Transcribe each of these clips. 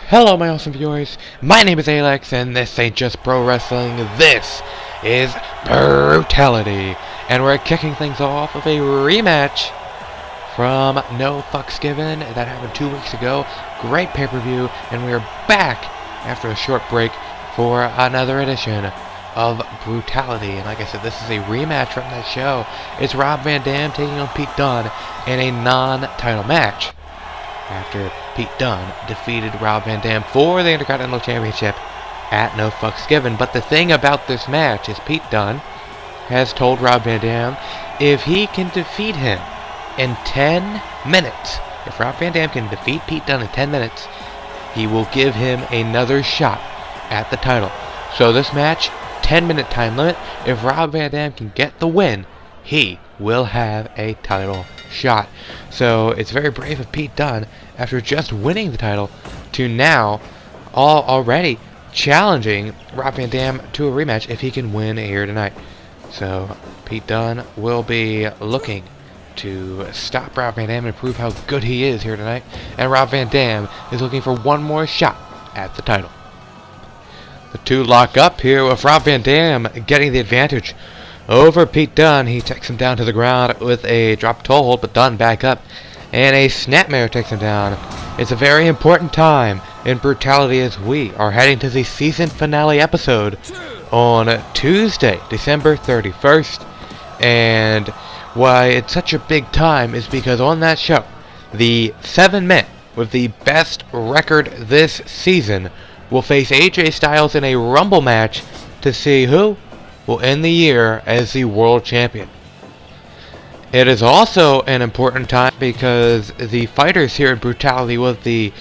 Hello my awesome viewers, my name is A-Lex and this ain't just pro wrestling, this is Brutality. And we're kicking things off with a rematch from No Fucks Given that happened 2 weeks ago. Great pay-per-view, and we're back after a short break for another edition of Brutality. And like I said, this is a rematch from that show. It's Rob Van Dam taking on Pete Dunn in a non-title match, after Pete Dunn defeated Rob Van Dam for the Intercontinental Championship at No Fucks Given. But the thing about this match is Pete Dunn has told Rob Van Dam if he can defeat him in 10 minutes, if Rob Van Dam can defeat Pete Dunn in 10 minutes, he will give him another shot at the title. So this match, 10-minute time limit. If Rob Van Dam can get the win, he will have a title shot. So it's very brave of Pete Dunn, after just winning the title, to now already challenging Rob Van Dam to a rematch if he can win here tonight. So Pete Dunn will be looking to stop Rob Van Dam and prove how good he is here tonight, and Rob Van Dam is looking for one more shot at the title. The two lock up here with Rob Van Dam getting the advantage over Pete Dunn. He takes him down to the ground with a drop toe hold, but Dunn back up, and a snapmare takes him down. It's a very important time in Brutality as we are heading to the season finale episode on Tuesday, December 31st. And why it's such a big time is because on that show, the 7 men with the best record this season will face AJ Styles in a Rumble match to see who will end the year as the world champion. It is also an important time because the fighters here in Brutality with the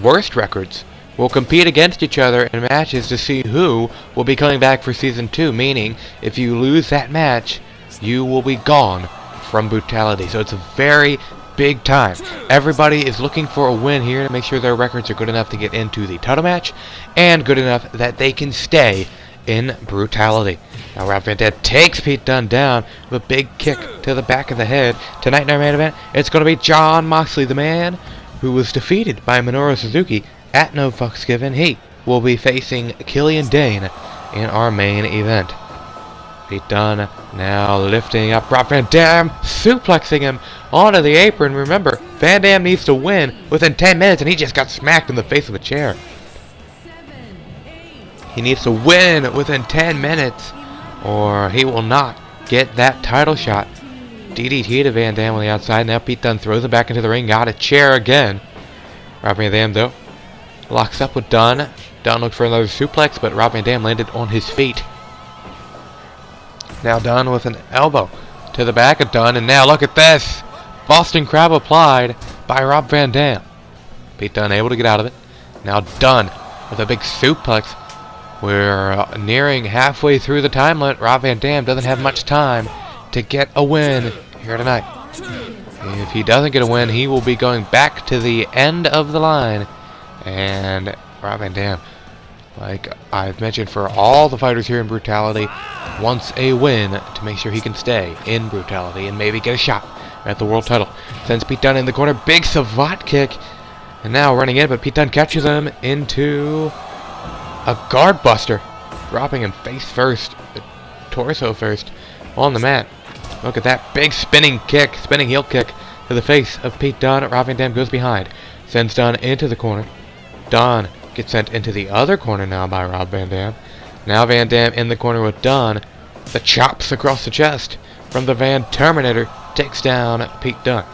worst records will compete against each other in matches to see who will be coming back for Season 2, meaning if you lose that match, you will be gone from Brutality. So it's a very big time. Everybody is looking for a win here to make sure their records are good enough to get into the title match, and good enough that they can stay in Brutality. Now Rob Van Dam takes Pete Dunn down with a big kick to the back of the head. Tonight in our main event, it's going to be Jon Moxley, the man who was defeated by Minoru Suzuki at No Fucks Given. He will be facing Killian Dane in our main event. Pete Dunn now lifting up Rob Van Dam, suplexing him onto the apron. Remember, Van Dam needs to win within 10 minutes, and he just got smacked in the face with a chair. He needs to win within 10 minutes, or he will not get that title shot. DDT to Van Dam on the outside. Now Pete Dunn throws him back into the ring. Got a chair again. Rob Van Dam, though, locks up with Dunn. Dunn looked for another suplex, but Rob Van Dam landed on his feet. Now Dunn with an elbow to the back of Dunn, and now look at this. Boston Crab applied by Rob Van Dam. Pete Dunn able to get out of it. Now Dunn with a big suplex. We're nearing halfway through the time limit. Rob Van Dam doesn't have much time to get a win here tonight. If he doesn't get a win, he will be going back to the end of the line. And Rob Van Dam, like I've mentioned for all the fighters here in Brutality, wants a win to make sure he can stay in Brutality and maybe get a shot at the world title. Sends Pete Dunn in the corner. Big savate kick. And now running in, but Pete Dunn catches him into a guard buster, dropping him face first, torso first, on the mat. Look at that big spinning kick, spinning heel kick to the face of Pete Dunn. Rob Van Dam goes behind, sends Dunn into the corner. Dunn gets sent into the other corner now by Rob Van Dam. Now Van Dam in the corner with Dunn. The chops across the chest from the Van Terminator takes down Pete Dunn.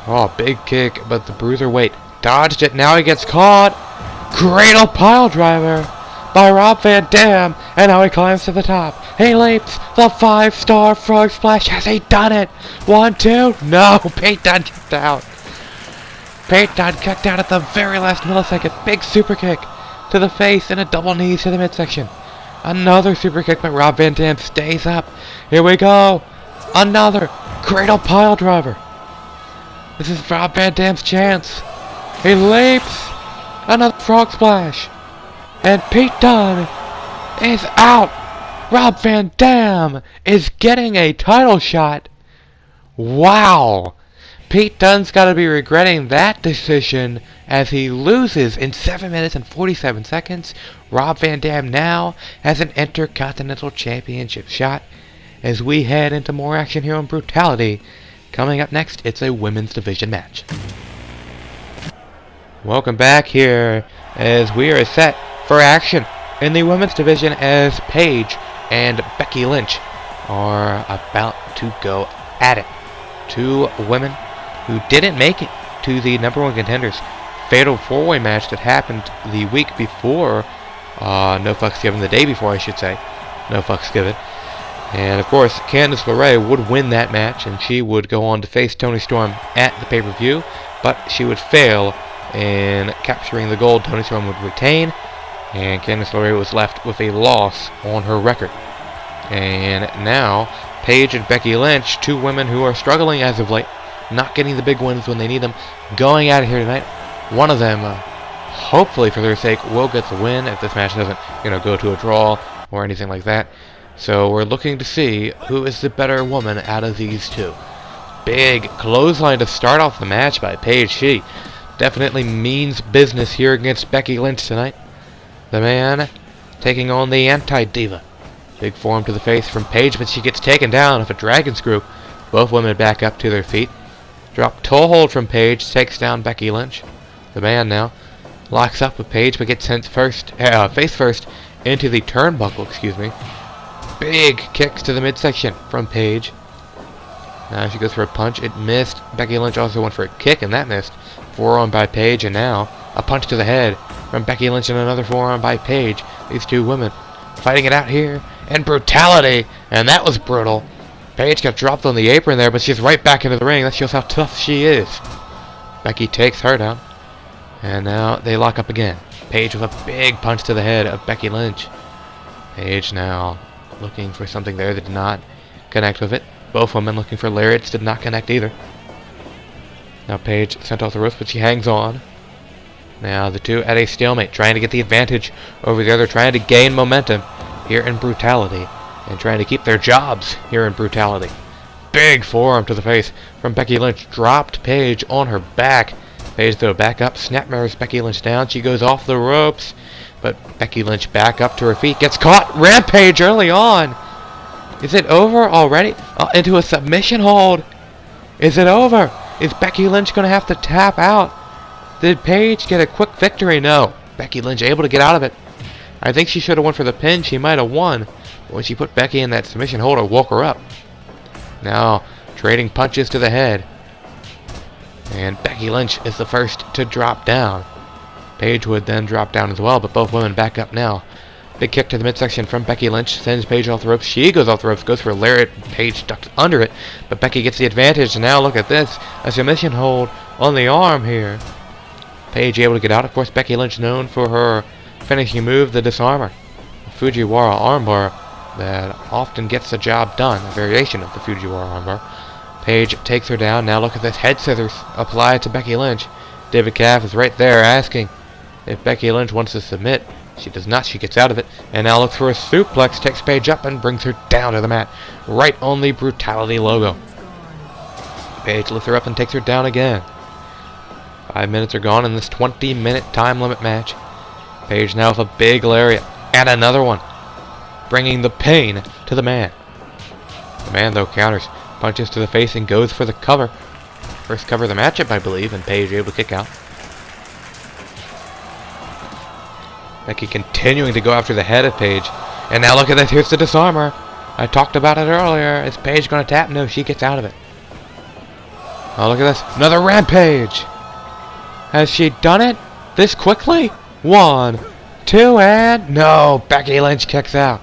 Oh, big kick, but the Bruiserweight dodged it. Now he gets caught. Cradle pile driver by Rob Van Dam, and now he climbs to the top. He leaps the 5-star frog splash. Has he done it? 1, 2. No, Pete Dunn kicked out. Pete Dunn kicked out at the very last millisecond. Big super kick to the face and a double knee to the midsection. Another super kick, but Rob Van Dam stays up. Here we go. Another cradle pile driver. This is Rob Van Dam's chance. He leaps. Another frog splash. And Pete Dunn is out. Rob Van Dam is getting a title shot. Wow. Pete Dunn's got to be regretting that decision as he loses in 7 minutes and 47 seconds. Rob Van Dam now has an Intercontinental Championship shot as we head into more action here on Brutality. Coming up next, it's a women's division match. Welcome back here as we are set for action in the women's division as Paige and Becky Lynch are about to go at it. Two women who didn't make it to the #1 contenders fatal 4-way match that happened the week before. No fucks given, the day before I should say. No fucks given. And of course, Candice LeRae would win that match, and she would go on to face Toni Storm at the pay-per-view, but she would fail in capturing the gold. Toni Storm would retain, and Candice LeRae was left with a loss on her record. And now, Paige and Becky Lynch, two women who are struggling as of late, not getting the big wins when they need them, going out of here tonight. One of them, hopefully for their sake, will get the win if this match doesn't, go to a draw or anything like that. So we're looking to see who is the better woman out of these two. Big clothesline to start off the match by Paige. She definitely means business here against Becky Lynch tonight. The man taking on the anti-diva. Big forearm to the face from Paige, but she gets taken down with a dragon screw. Both women back up to their feet. Drop toe hold from Paige, takes down Becky Lynch. The man now locks up with Paige, but gets sent face first into the turnbuckle, Big kicks to the midsection from Paige. Now she goes for a punch. It missed. Becky Lynch also went for a kick, and that missed. Forearm by Paige, and now a punch to the head from Becky Lynch and another forearm by Paige. These two women fighting it out here. And brutality, and that was brutal. Paige got dropped on the apron there, but she's right back into the ring. That shows how tough she is. Becky takes her down. And now they lock up again. Paige with a big punch to the head of Becky Lynch. Paige now looking for something there that did not connect with it. Both women looking for lariats did not connect either. Now Paige sent off the ropes, but she hangs on. Now the two at a stalemate, trying to get the advantage over the other, trying to gain momentum here in Brutality, and trying to keep their jobs here in Brutality. Big forearm to the face from Becky Lynch. Dropped Paige on her back. Paige though back up, snap mirrors Becky Lynch down. She goes off the ropes, but Becky Lynch back up to her feet. Gets caught. Rampage early on. Is it over already? Into a submission hold. Is it over? Is Becky Lynch going to have to tap out? Did Paige get a quick victory? No. Becky Lynch able to get out of it. I think she should have went for the pin. She might have won. But when she put Becky in that submission hold, it woke her up. Now, trading punches to the head. And Becky Lynch is the first to drop down. Paige would then drop down as well, but both women back up now. Big kick to the midsection from Becky Lynch. Sends Paige off the ropes. She goes off the ropes. Goes for a lariat. Paige ducks under it. But Becky gets the advantage. And now look at this. A submission hold on the arm here. Paige able to get out. Of course, Becky Lynch known for her finishing move, the disarmer. A Fujiwara armbar that often gets the job done. A variation of the Fujiwara armbar. Paige takes her down. Now look at this. Head scissors applied to Becky Lynch. David Caff is right there asking if Becky Lynch wants to submit. She does not. She gets out of it. And now looks for a suplex. Takes Paige up and brings her down to the mat. Right on the Brutality logo. Paige lifts her up and takes her down again. 5 minutes are gone in this 20-minute time limit match. Paige now with a big lariat. And another one. Bringing the pain to the man. The man, though, counters. Punches to the face and goes for the cover. First cover of the matchup, I believe. And Paige able to kick out. Becky continuing to go after the head of Paige. And now look at this. Here's the disarmer. I talked about it earlier. Is Paige going to tap? No, she gets out of it. Oh, look at this. Another rampage. Has she done it this quickly? 1, 2, and... No! Becky Lynch kicks out.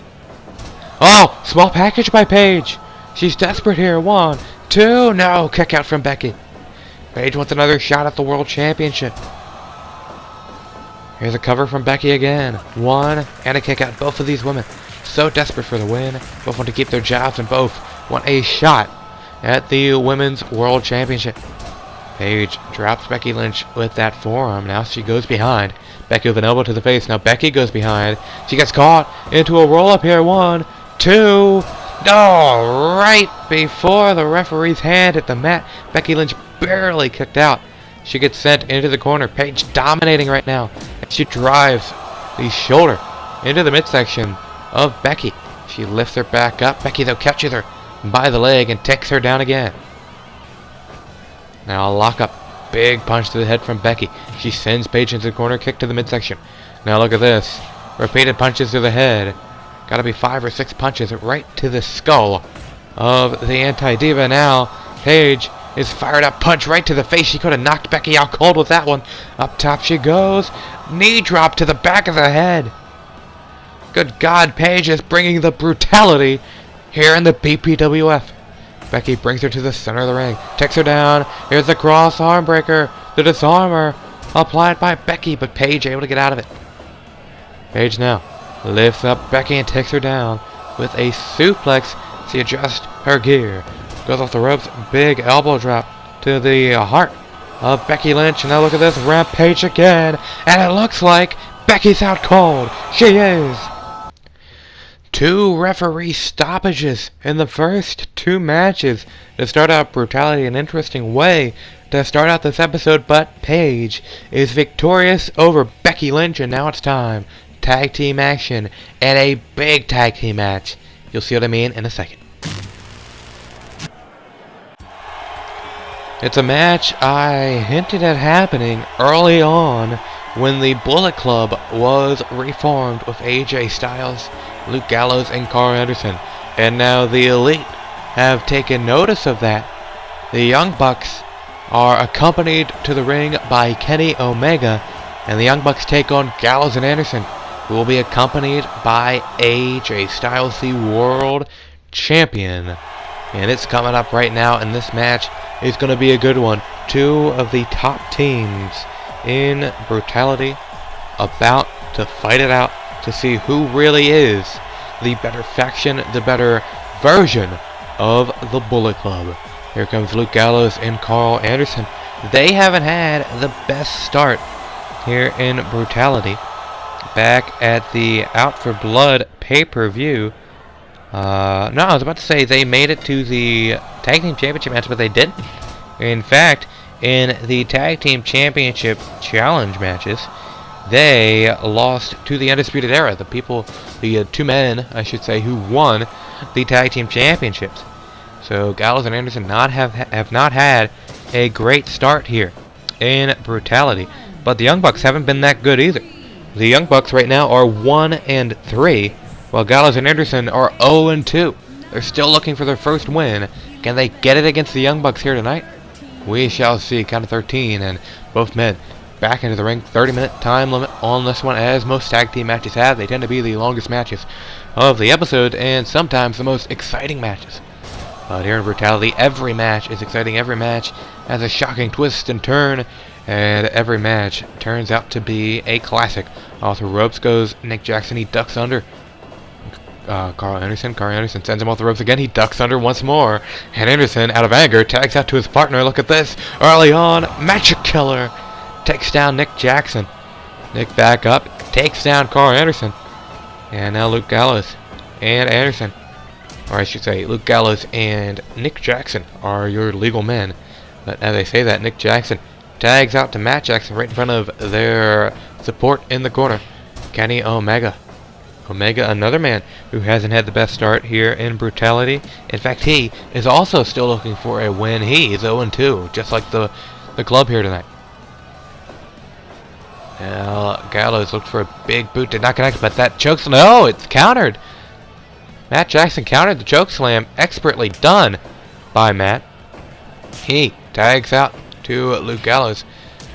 Oh! Small package by Paige. She's desperate here. 1, 2... No! Kick out from Becky. Paige wants another shot at the World Championship. Here's a cover from Becky again. 1, and a kick out. Both of these women so desperate for the win. Both want to keep their jobs, and both want a shot at the Women's World Championship. Paige drops Becky Lynch with that forearm. Now she goes behind. Becky with an elbow to the face. Now Becky goes behind. She gets caught into a roll-up here. 1, 2... No! Right before the referee's hand hit the mat. Becky Lynch barely kicked out. She gets sent into the corner. Paige dominating right now. And she drives the shoulder into the midsection of Becky. She lifts her back up. Becky, though, catches her by the leg and takes her down again. Now a lock up. Big punch to the head from Becky. She sends Paige into the corner. Kick to the midsection. Now look at this. Repeated punches to the head. Gotta be 5 or 6 punches right to the skull of the anti-diva. Now Paige is fired up. Punch right to the face. She could have knocked Becky out cold with that one. Up top she goes. Knee drop to the back of the head. Good God, Paige is bringing the brutality here in the BPWF. Becky brings her to the center of the ring. Takes her down. Here's the cross arm breaker. The disarmer applied by Becky, but Paige able to get out of it. Paige now lifts up Becky and takes her down with a suplex. She adjusts her gear. Goes off the ropes. Big elbow drop to the heart of Becky Lynch. And now look at this. Rampage again. And it looks like Becky's out cold. She is. 2 referee stoppages in the first 2 matches to start out Brutality. An interesting way to start out this episode, but Paige is victorious over Becky Lynch, and now it's time. Tag team action and a big tag team match. You'll see what I mean in a second. It's a match I hinted at happening early on when the Bullet Club was reformed with AJ Styles, Luke Gallows, and Carl Anderson. And now the Elite have taken notice of that. The Young Bucks are accompanied to the ring by Kenny Omega, and the Young Bucks take on Gallows and Anderson, who will be accompanied by AJ Styles, the World Champion. And it's coming up right now, and this match is going to be a good one. 2 of the top teams in Brutality about to fight it out to see who really is the better faction, the better version of the Bullet Club. Here comes Luke Gallows and Carl Anderson. They haven't had the best start here in Brutality. Back at the Out for Blood pay-per-view. No, I was about to say they made it to the Tag Team Championship match, but they didn't. In fact, in the Tag Team Championship Challenge matches, they lost to the Undisputed Era, the people, the 2 men, I should say, who won the Tag Team Championships. So Gallows and Anderson have not had a great start here in Brutality, but the Young Bucks haven't been that good either. The Young Bucks right now are 1-3, while Gallows and Anderson are 0-2. They're still looking for their first win. Can they get it against the Young Bucks here tonight? We shall see. Count of 13, and both men back into the ring. 30-minute time limit on this one, as most tag team matches have. They tend to be the longest matches of the episode, and sometimes the most exciting matches. But here in Brutality, every match is exciting. Every match has a shocking twist and turn, and every match turns out to be a classic. Off the ropes goes Nick Jackson. He ducks under Carl Anderson. Carl Anderson sends him off the ropes again. He ducks under once more. And Anderson, out of anger, tags out to his partner. Look at this. Early on, Magic Killer takes down Nick Jackson. Nick back up, takes down Carl Anderson. And now Luke Gallows and Anderson, or I should say Luke Gallows and Nick Jackson, are your legal men. But as I say that, Nick Jackson tags out to Matt Jackson right in front of their support in the corner, Kenny Omega. Omega, another man who hasn't had the best start here in Brutality. In fact, he is also still looking for a win. He is 0-2, just like the club here tonight. Now, Gallows looked for a big boot, did not connect, but that chokeslam, no, it's countered. Matt Jackson countered the chokeslam, expertly done by Matt. He tags out to Luke Gallows.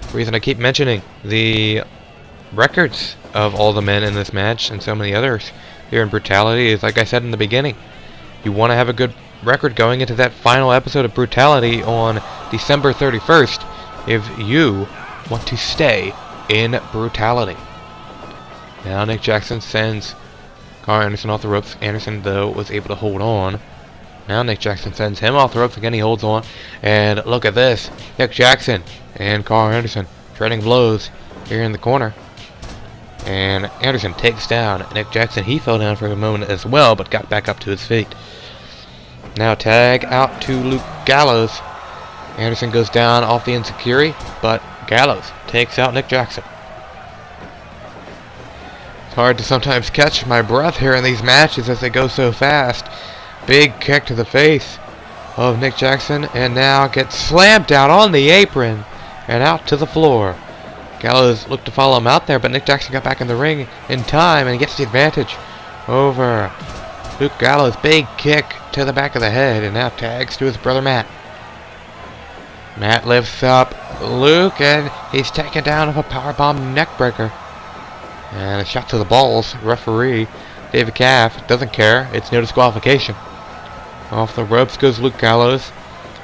The reason I keep mentioning the records of all the men in this match and so many others here in Brutality is, like I said in the beginning, you want to have a good record going into that final episode of Brutality on December 31st if you want to stay in Brutality. Now Nick Jackson sends Carl Anderson off the ropes. Anderson, though, was able to hold on. Now Nick Jackson sends him off the ropes again. He holds on. And look at this. Nick Jackson and Carl Anderson trading blows here in the corner. And Anderson takes down Nick Jackson. He fell down for a moment as well, but got back up to his feet. Now tag out to Luke Gallows Anderson goes down off the insecurity, but Gallows takes out Nick Jackson. It's hard to sometimes catch my breath here in these matches as they go so fast. Big kick to the face of Nick Jackson, and now gets slammed down on the apron and out to the floor. Gallows looked to follow him out there, but Nick Jackson got back in the ring in time and gets the advantage over Luke Gallows. Big kick to the back of the head, and now tags to his brother Matt. Matt lifts up Luke, and he's taken down with a powerbomb neckbreaker. And a shot to the balls. Referee David Caff doesn't care. It's no disqualification. Off the ropes goes Luke Gallows.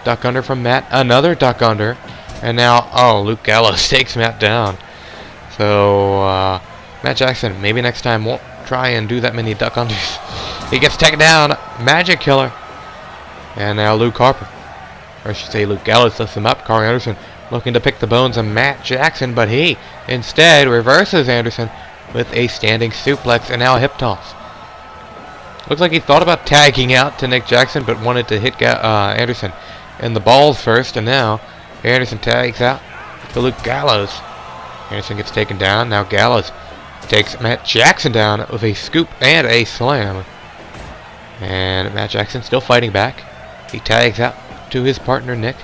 Duck under from Matt. Another duck under. And now, Luke Gallows takes Matt down. So, Matt Jackson, maybe next time won't try and do that many duck unders. He gets taken down. Magic Killer. And now Luke Harper. Or I should say Luke Gallows lifts him up. Carl Anderson looking to pick the bones of Matt Jackson, but he instead reverses Anderson with a standing suplex and now a hip toss. Looks like he thought about tagging out to Nick Jackson, but wanted to hit Anderson in the balls first, and now Anderson tags out to Luke Gallows. Anderson gets taken down. Now Gallows takes Matt Jackson down with a scoop and a slam. And Matt Jackson still fighting back. He tags out to his partner Nick.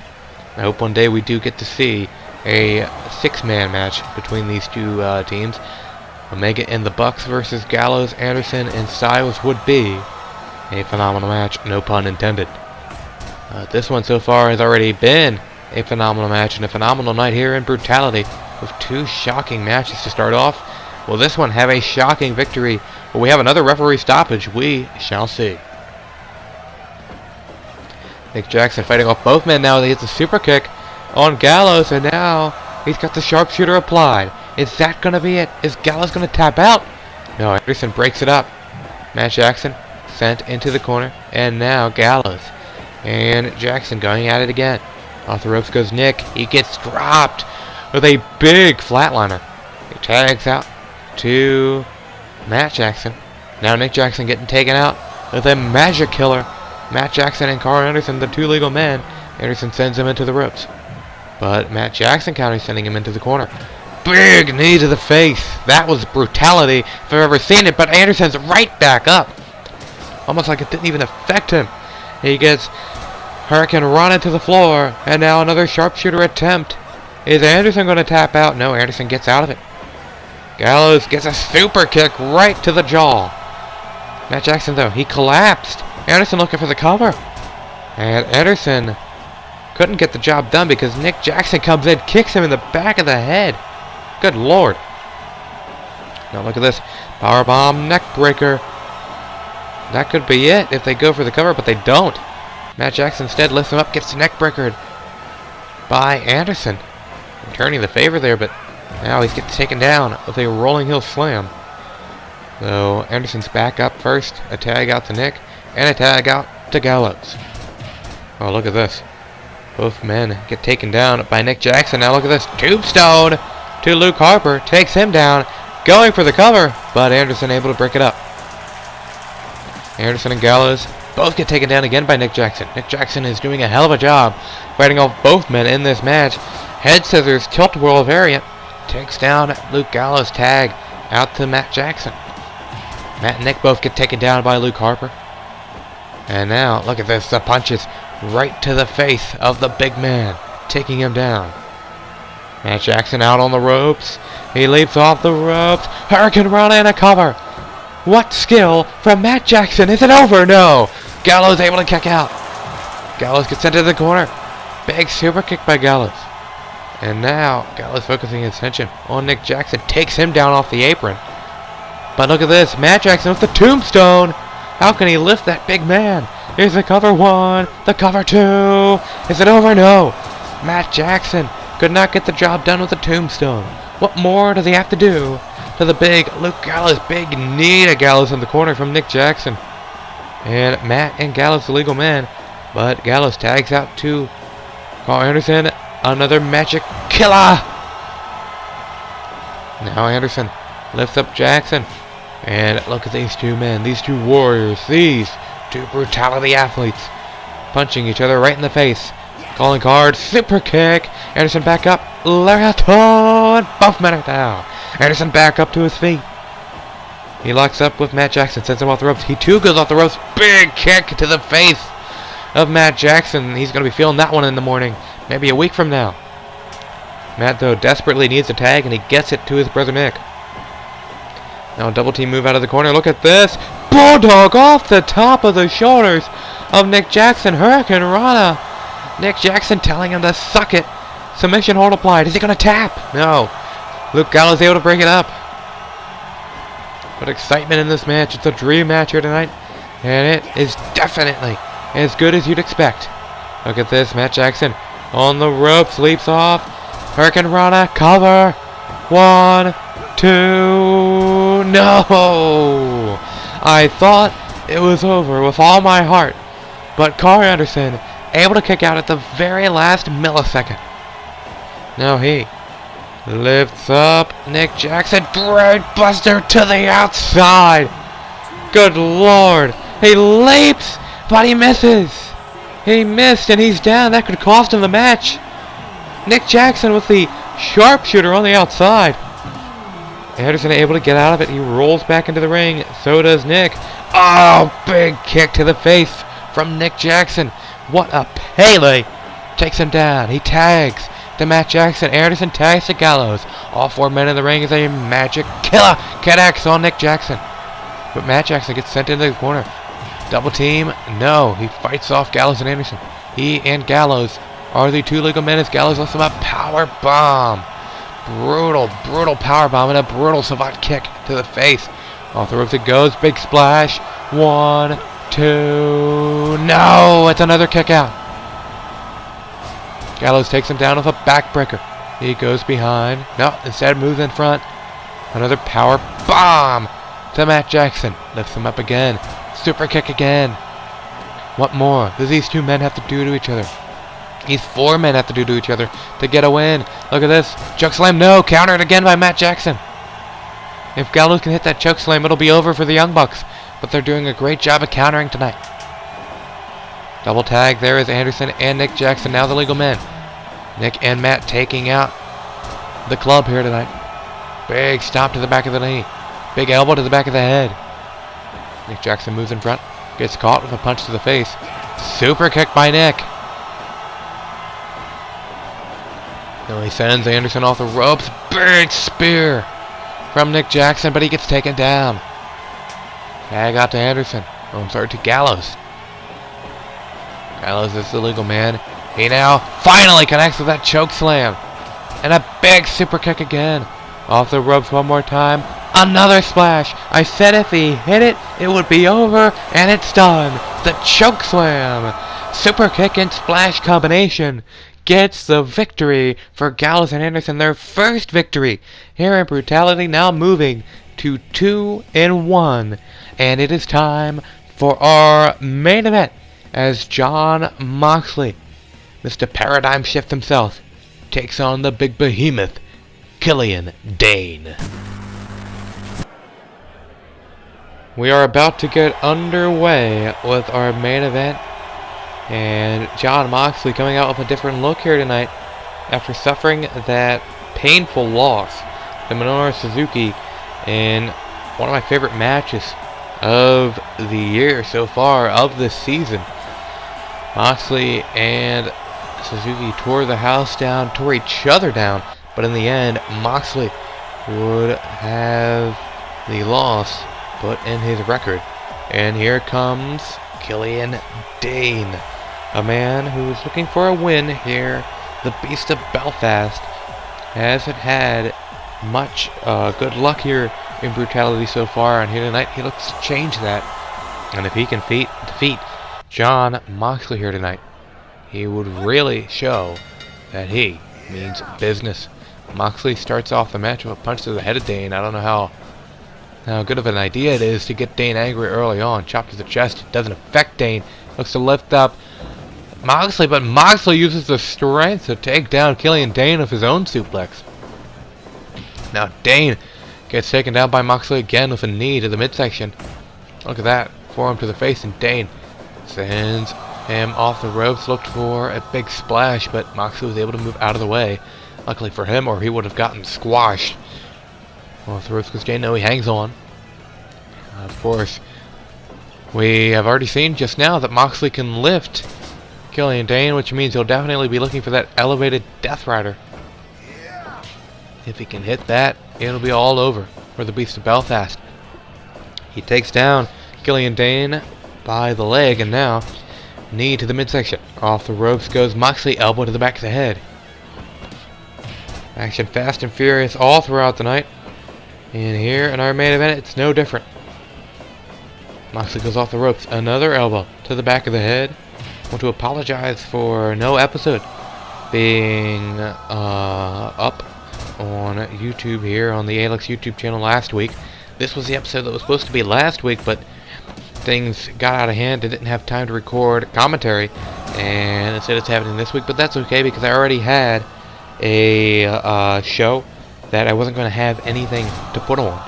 I hope one day we do get to see a six-man match between these two teams. Omega and the Bucks versus Gallows, Anderson, and Styles would be a phenomenal match, no pun intended. This one so far has already been a phenomenal match and a phenomenal night here in Brutality with two shocking matches to start off. Will this one have a shocking victory? Will we have another referee stoppage? We shall see. Nick Jackson fighting off both men now. He hits a super kick on Gallows, and now he's got the sharpshooter applied. Is that going to be it? Is Gallows going to tap out? No, Anderson breaks it up. Matt Jackson sent into the corner, and now Gallows and Jackson going at it again. Off the ropes goes Nick. He gets dropped with a big flatliner. He tags out to Matt Jackson. Now Nick Jackson getting taken out with a magic killer. Matt Jackson and Carl Anderson, the two legal men. Anderson sends him into the ropes, but Matt Jackson counters, sending him into the corner. Big knee to the face. That was brutality if I've ever seen it, but Anderson's right back up. Almost like it didn't even affect him. He gets Hurricane run into the floor, and now another sharpshooter attempt. Is Anderson going to tap out? No, Anderson gets out of it. Gallows gets a super kick right to the jaw. Matt Jackson, though, he collapsed. Anderson looking for the cover. And Anderson couldn't get the job done because Nick Jackson comes in, kicks him in the back of the head. Good lord. Now look at this. Powerbomb neckbreaker. That could be it if they go for the cover, but they don't. Matt Jackson instead lifts him up, gets the neckbreakered by Anderson. Returning the favor there, but now he's getting taken down with a rolling heel slam. So Anderson's back up first. A tag out to Nick, and a tag out to Gallows. Oh, look at this. Both men get taken down by Nick Jackson. Now look at this. Tombstone to Luke Harper. Takes him down. Going for the cover, but Anderson able to break it up. Anderson and Gallows both get taken down again by Nick Jackson. Nick Jackson is doing a hell of a job fighting off both men in this match. Head scissors, tilt-a-whirl variant. Takes down Luke Gallows. Tag out to Matt Jackson. Matt and Nick both get taken down by Luke Harper. And now, look at this. The punches right to the face of the big man, taking him down. Matt Jackson out on the ropes. He leaps off the ropes. Hurricane run and a cover. What skill from Matt Jackson? Is it over? No. Gallows able to kick out. Gallows gets sent to the corner. Big super kick by Gallows. And now, Gallows focusing his attention on Nick Jackson. Takes him down off the apron. But look at this. Matt Jackson with the tombstone. How can he lift that big man? Here's the cover one. The cover two. Is it over? No. Matt Jackson could not get the job done with the tombstone. What more does he have to do to the big Luke Gallows? Big knee to Gallows in the corner from Nick Jackson. And Matt and Gallows, the legal man. But Gallows tags out to Carl Anderson. Another magic killer. Now Anderson lifts up Jackson. And look at these two men. These two warriors. These two brutality athletes. Punching each other right in the face. Calling card, super kick. Anderson back up, Lariato, and both men are down. Anderson back up to his feet. He locks up with Matt Jackson, sends him off the ropes. He too goes off the ropes. Big kick to the face of Matt Jackson. He's going to be feeling that one in the morning, maybe a week from now. Matt, though, desperately needs a tag, and he gets it to his brother Nick. Now a double team move out of the corner. Look at this. Bulldog off the top of the shoulders of Nick Jackson. Hurricane Rana. Nick Jackson telling him to suck it. Submission hold applied. Is he going to tap? No. Luke Gallows able to break it up. What excitement in this match. It's a dream match here tonight. And it is definitely as good as you'd expect. Look at this. Matt Jackson on the ropes. Leaps off. Hurricane Rana. Cover. 1, 2. No. I thought it was over with all my heart. But Carl Anderson able to kick out at the very last millisecond. Now he lifts up Nick Jackson. Brain buster to the outside. Good Lord. He leaps, but he misses. He missed, and he's down. That could cost him the match. Nick Jackson with the sharpshooter on the outside. Anderson able to get out of it. He rolls back into the ring. So does Nick. Oh, big kick to the face from Nick Jackson. What a Pele. Takes him down. He tags to Matt Jackson. Anderson tags to Gallows. All 4 men in the ring is a magic killer. Connects on Nick Jackson. But Matt Jackson gets sent into the corner. Double team. No. He fights off Gallows and Anderson. He and Gallows are the 2 legal men as Gallows lifts him up. Power bomb. Brutal power bomb and a brutal savant kick to the face. Off the ropes it goes. Big splash. 1, 2. No, it's another kick out. Gallows takes him down with a backbreaker. He goes behind. No, instead moves in front. Another power bomb to Matt Jackson. Lifts him up again. Super kick again. What more do these 2 men have to do to each other? These 4 men have to do to each other to get a win. Look at this. Choke slam. No. Countered again by Matt Jackson. If Gallows can hit that choke slam, it'll be over for the Young Bucks. But they're doing a great job of countering tonight. Double tag. There is Anderson and Nick Jackson. Now the legal men. Nick and Matt taking out the club here tonight. Big stomp to the back of the knee. Big elbow to the back of the head. Nick Jackson moves in front. Gets caught with a punch to the face. Super kick by Nick. Now he sends Anderson off the ropes. Big spear from Nick Jackson, but he gets taken down. Tag out to Anderson. Oh, I'm sorry, to Gallows. Gallows is the legal man. He now finally connects with that choke slam. And a big super kick again. Off the ropes one more time. Another splash. I said if he hit it, it would be over, and it's done. The choke slam. Super kick and splash combination gets the victory for Gallows and Anderson. Their first victory here in Brutality, now moving to 2-1. And it is time for our main event as Jon Moxley, Mr. Paradigm Shift himself, takes on the big behemoth, Killian Dane. We are about to get underway with our main event. And Jon Moxley coming out with a different look here tonight after suffering that painful loss to Minoru Suzuki in one of my favorite matches of the year so far, of this season. Moxley and Suzuki tore the house down, tore each other down, but in the end, Moxley would have the loss put in his record. And here comes Killian Dane, a man who is looking for a win here. The Beast of Belfast hasn't had much good luck here in Brutality so far, and here tonight he looks to change that. And if he can defeat Jon Moxley here tonight, he would really show that he means business. Moxley starts off the match with a punch to the head of Dane. I don't know how good of an idea it is to get Dane angry early on. Chop to the chest. It doesn't affect Dane. Looks to lift up Moxley, but Moxley uses the strength to take down Killian Dane with his own suplex. Now Dane gets taken down by Moxley again with a knee to the midsection. Look at that. Forearm to the face, and Dane sends him off the ropes, looked for a big splash, but Moxley was able to move out of the way. Luckily for him, or he would have gotten squashed. Off the ropes goes Dane. No, he hangs on. Of course, we have already seen just now that Moxley can lift Killian Dane, which means he'll definitely be looking for that elevated Death Rider. If he can hit that, it'll be all over for the Beast of Belfast. He takes down Killian Dane by the leg, and now knee to the midsection. Off the ropes goes Moxley, elbow to the back of the head. Action fast and furious all throughout the night. And here in our main event, it's no different. Moxley goes off the ropes. Another elbow to the back of the head. I want to apologize for no episode being up on YouTube here on the A-Lex YouTube channel last week. This was the episode that was supposed to be last week, but things got out of hand. I didn't have time to record commentary, and instead it's happening this week. But that's okay, because I already had a show that I wasn't going to have anything to put on,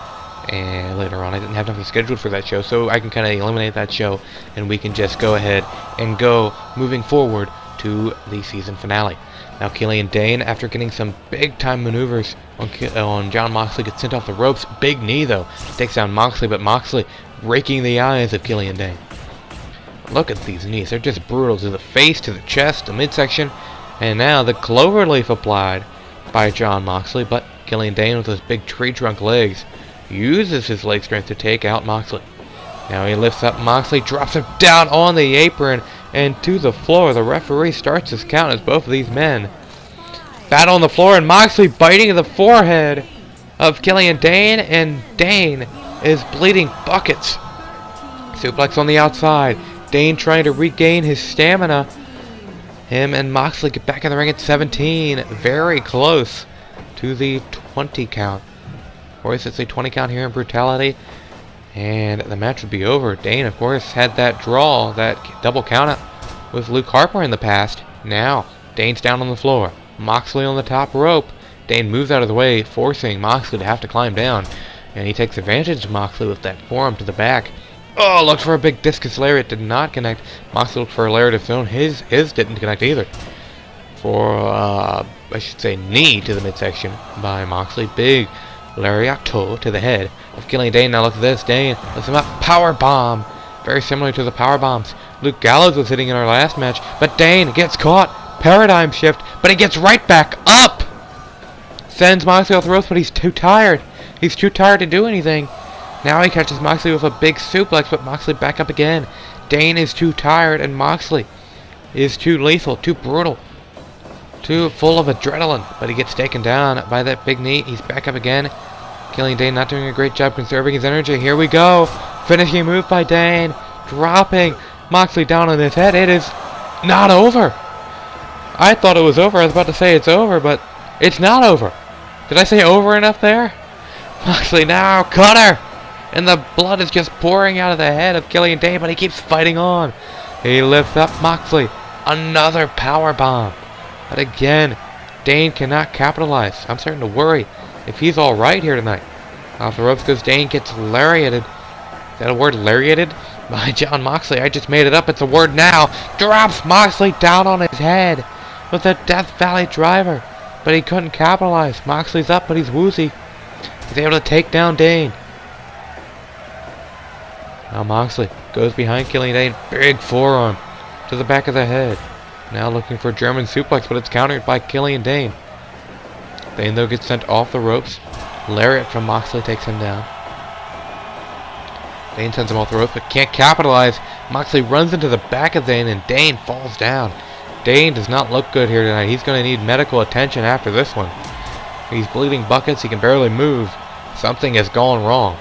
and later on I didn't have nothing scheduled for that show, so I can kind of eliminate that show, and we can just go ahead and go moving forward to the season finale. Now Killian Dane, after getting some big time maneuvers on Jon Moxley, gets sent off the ropes. Big knee though, takes down Moxley, but Moxley raking the eyes of Killian Dane. Look at these knees, they're just brutal, to the face, to the chest, the midsection, and now the cloverleaf applied by Jon Moxley, but Killian Dane with those big tree trunk legs uses his leg strength to take out Moxley. Now he lifts up Moxley, drops him down on the apron and to the floor. The referee starts his count as both of these men battle on the floor, and Moxley biting the forehead of Killian Dane, and Dane is bleeding buckets. Suplex on the outside. Dane trying to regain his stamina. Him and Moxley get back in the ring at 17. Very close to the 20 count. Or is it a 20 count here in Brutality? And the match would be over. Dane, of course, had that draw, that double count out with Luke Harper in the past. Now, Dane's down on the floor. Moxley on the top rope. Dane moves out of the way, forcing Moxley to have to climb down. And he takes advantage of Moxley with that forearm to the back. Oh, looked for a big discus lariat, did not connect. Moxley looked for a lariat of his own. His didn't connect either. For, I should say, knee to the midsection by Moxley. Big lariato to the head of Killian Dane. Now look at this. Dane lifts him up. Power bomb. Very similar to the power bombs Luke Gallows was hitting in our last match. But Dane gets caught. Paradigm shift. But he gets right back up. Sends Moxley off the ropes, but he's too tired. He's too tired to do anything. Now he catches Moxley with a big suplex, but Moxley back up again. Dane is too tired, and Moxley is too lethal, too brutal, too full of adrenaline. But he gets taken down by that big knee. He's back up again. Killian Dane not doing a great job conserving his energy. Here we go. Finishing move by Dane. Dropping Moxley down on his head. It is not over. I thought it was over. I was about to say it's over, but it's not over. Did I say over enough there? Moxley now. Cutter. And the blood is just pouring out of the head of Killian Dane, but he keeps fighting on. He lifts up Moxley. Another power bomb. But again, Dane cannot capitalize. I'm starting to worry if he's alright here tonight. Off the ropes goes Dane, gets lariated. Is that a word, lariated? By Jon Moxley. I just made it up. It's a word now. Drops Moxley down on his head with a Death Valley driver. But he couldn't capitalize. Moxley's up, but he's woozy. He's able to take down Dane. Now Moxley goes behind Killian Dane. Big forearm to the back of the head. Now looking for a German suplex, but it's countered by Killian Dane. Dane, though, gets sent off the ropes. Lariat from Moxley takes him down. Dane sends him off the ropes, but can't capitalize. Moxley runs into the back of Dane, and Dane falls down. Dane does not look good here tonight. He's going to need medical attention after this one. He's bleeding buckets. He can barely move. Something has gone wrong.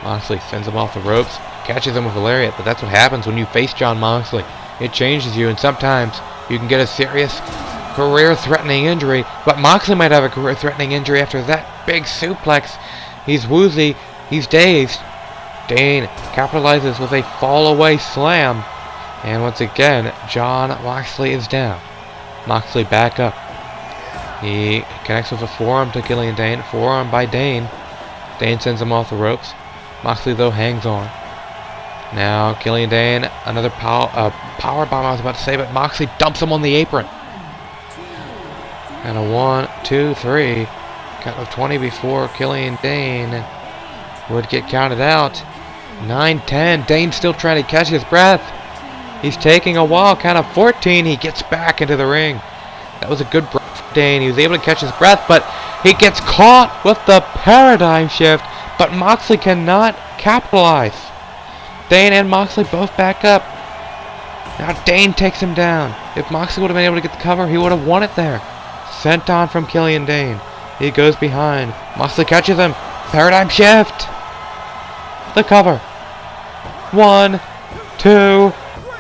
Moxley sends him off the ropes, catches him with a lariat, but that's what happens when you face Jon Moxley. It changes you, and sometimes you can get a serious career-threatening injury, but Moxley might have a career-threatening injury after that big suplex. He's woozy, he's dazed. Dane capitalizes with a fall-away slam, and once again, Jon Moxley is down. Moxley back up. He connects with a forearm to Killian Dane, forearm by Dane. Dane sends him off the ropes. Moxley, though, hangs on. Now Killian Dane, another power bomb I was about to say, but Moxley dumps him on the apron. And a 1, 2, 3. Count of 20 before Killian Dane would get counted out. 9, 10. Dane still trying to catch his breath. He's taking a while. Count of 14. He gets back into the ring. That was a good breath for Dane. He was able to catch his breath, but he gets caught with the paradigm shift. But Moxley cannot capitalize. Dane and Moxley both back up. Now Dane takes him down. If Moxley would have been able to get the cover, he would have won it there. Sent on from Killian Dane. He goes behind. Moxley catches him. Paradigm shift. The cover. 1, 2,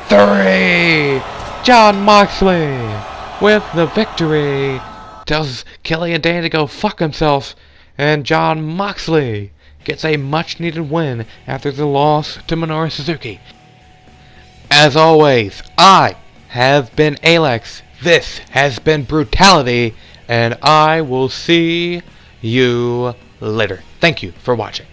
3. Jon Moxley with the victory. Tells Killian Dane to go fuck himself. And Jon Moxley gets a much needed win after the loss to Minoru Suzuki. As always, I have been A-Lex. This has been Brutality, and I will see you later. Thank you for watching.